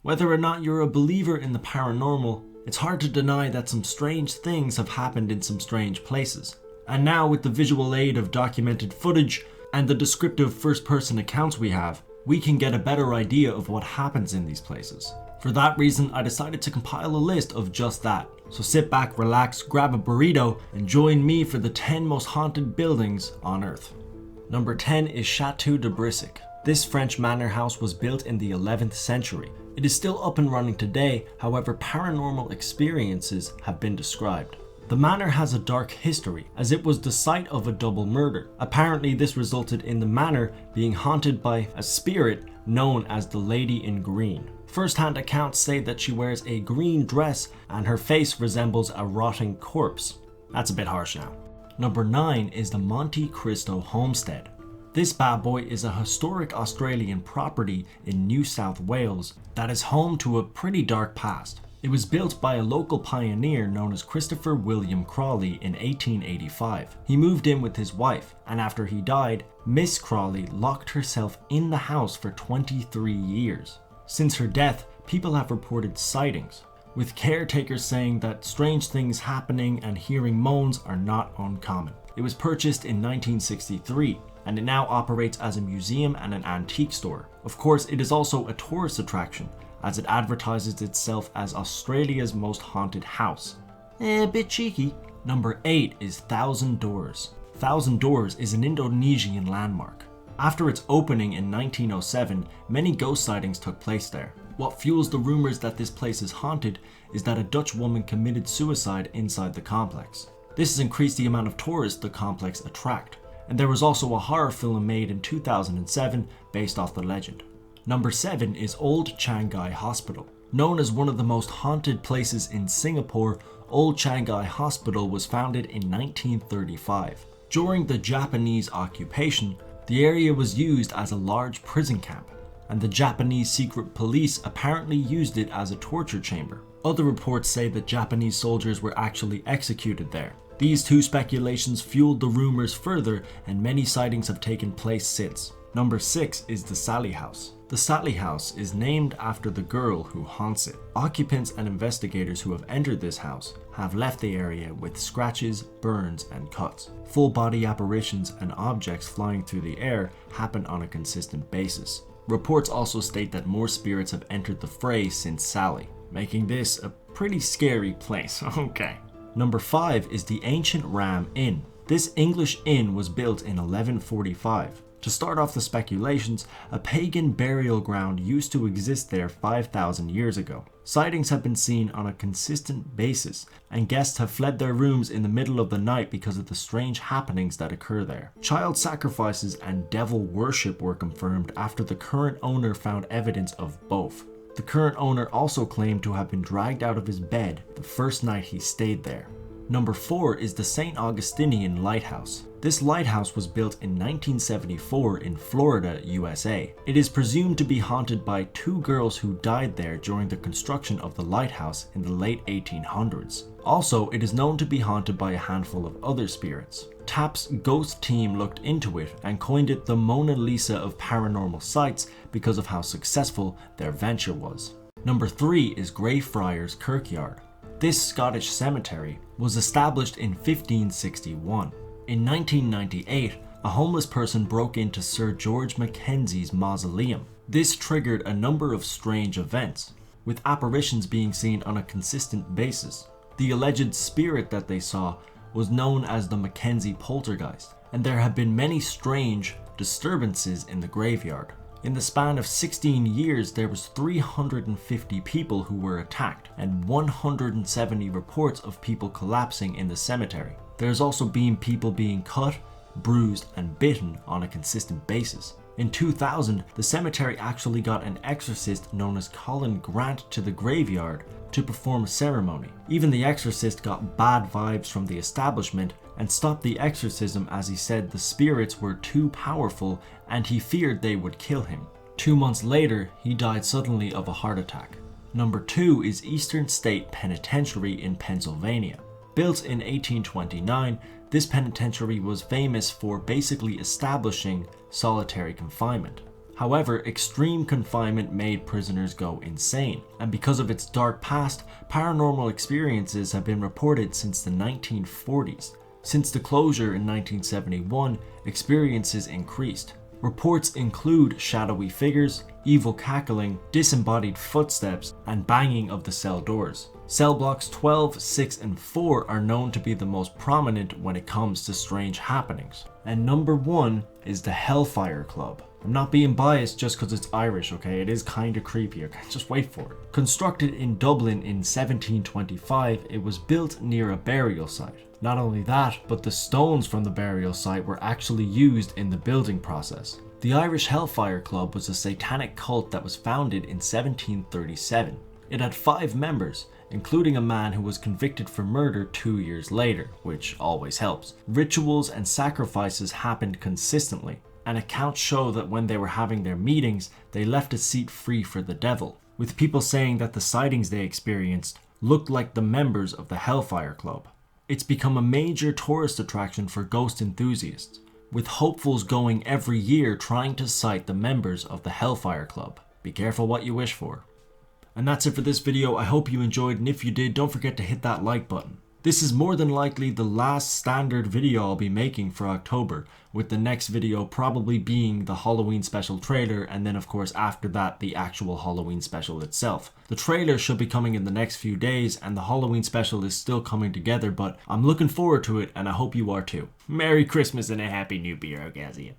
Whether or not you're a believer in the paranormal, it's hard to deny that some strange things have happened in some strange places. And now with the visual aid of documented footage and the descriptive first-person accounts we have, we can get a better idea of what happens in these places. For that reason, I decided to compile a list of just that. So sit back, relax, grab a burrito, and join me for the 10 most haunted buildings on Earth. Number 10 is Chateau de Brissac. This French manor house was built in the 11th century. It is still up and running today, however paranormal experiences have been described. The manor has a dark history, as it was the site of a double murder. Apparently this resulted in the manor being haunted by a spirit known as the Lady in Green. First-hand accounts say that she wears a green dress and her face resembles a rotting corpse. That's a bit harsh now. Number 9 is the Monte Cristo Homestead. This bad boy is a historic Australian property in New South Wales that is home to a pretty dark past. It was built by a local pioneer known as Christopher William Crawley in 1885. He moved in with his wife, and after he died, Miss Crawley locked herself in the house for 23 years. Since her death, people have reported sightings, with caretakers saying that strange things happening and hearing moans are not uncommon. It was purchased in 1963, and it now operates as a museum and an antique store. Of course, it is also a tourist attraction, as it advertises itself as Australia's most haunted house. A bit cheeky. Number 8 is Thousand Doors. Thousand Doors is an Indonesian landmark. After its opening in 1907, many ghost sightings took place there. What fuels the rumors that this place is haunted is that a Dutch woman committed suicide inside the complex. This has increased the amount of tourists the complex attract, and there was also a horror film made in 2007 based off the legend. Number 7 is Old Changi Hospital. Known as one of the most haunted places in Singapore, Old Changi Hospital was founded in 1935. During the Japanese occupation, the area was used as a large prison camp, and the Japanese secret police apparently used it as a torture chamber. Other reports say that Japanese soldiers were actually executed there. These two speculations fueled the rumors further, and many sightings have taken place since. Number 6 is the Sallie House. The Sallie House is named after the girl who haunts it. Occupants and investigators who have entered this house have left the area with scratches, burns, and cuts. Full body apparitions and objects flying through the air happen on a consistent basis. Reports also state that more spirits have entered the fray since Sallie, making this a pretty scary place. Okay. Number 5 is the Ancient Ram Inn. This English inn was built in 1145. To start off the speculations, a pagan burial ground used to exist there 5,000 years ago. Sightings have been seen on a consistent basis, and guests have fled their rooms in the middle of the night because of the strange happenings that occur there. Child sacrifices and devil worship were confirmed after the current owner found evidence of both. The current owner also claimed to have been dragged out of his bed the first night he stayed there. Number 4 is the St. Augustine Een Lighthouse. This lighthouse was built in 1974 in Florida, USA. It is presumed to be haunted by 2 girls who died there during the construction of the lighthouse in the late 1800s. Also, it is known to be haunted by a handful of other spirits. TAP's ghost team looked into it and coined it the Mona Lisa of paranormal sites because of how successful their venture was. Number 3 is Greyfriars Kirkyard. This Scottish cemetery was established in 1561. In 1998, a homeless person broke into Sir George Mackenzie's mausoleum. This triggered a number of strange events, with apparitions being seen on a consistent basis. The alleged spirit that they saw was known as the Mackenzie poltergeist, and there have been many strange disturbances in the graveyard. In the span of 16 years, there was 350 people who were attacked, and 170 reports of people collapsing in the cemetery. There's also been people being cut, bruised, and bitten on a consistent basis. In 2000, the cemetery actually got an exorcist known as Colin Grant to the graveyard to perform a ceremony. Even the exorcist got bad vibes from the establishment and stopped the exorcism as he said the spirits were too powerful and he feared they would kill him. 2 months later, he died suddenly of a heart attack. Number 2 is Eastern State Penitentiary in Pennsylvania. Built in 1829, this penitentiary was famous for basically establishing solitary confinement. However, extreme confinement made prisoners go insane, and because of its dark past, paranormal experiences have been reported since the 1940s. Since the closure in 1971, experiences increased. Reports include shadowy figures, evil cackling, disembodied footsteps, and banging of the cell doors. Cell blocks 12, 6, and 4 are known to be the most prominent when it comes to strange happenings. And number 1 is the Hellfire Club. I'm not being biased just because it's Irish, okay? It is kinda creepy, okay? Just wait for it. Constructed in Dublin in 1725, it was built near a burial site. Not only that, but the stones from the burial site were actually used in the building process. The Irish Hellfire Club was a satanic cult that was founded in 1737. It had 5 members, including a man who was convicted for murder 2 years later, which always helps. Rituals and sacrifices happened consistently, and accounts show that when they were having their meetings, they left a seat free for the devil, with people saying that the sightings they experienced looked like the members of the Hellfire Club. It's become a major tourist attraction for ghost enthusiasts, with hopefuls going every year trying to sight the members of the Hellfire Club. Be careful what you wish for. And that's it for this video. I hope you enjoyed, and if you did, don't forget to hit that like button. This is more than likely the last standard video I'll be making for October, with the next video probably being the Halloween special trailer, and then of course after that the actual Halloween special itself. The trailer should be coming in the next few days, and the Halloween special is still coming together, but I'm looking forward to it, and I hope you are too. Merry Christmas and a Happy New Year, Augustine.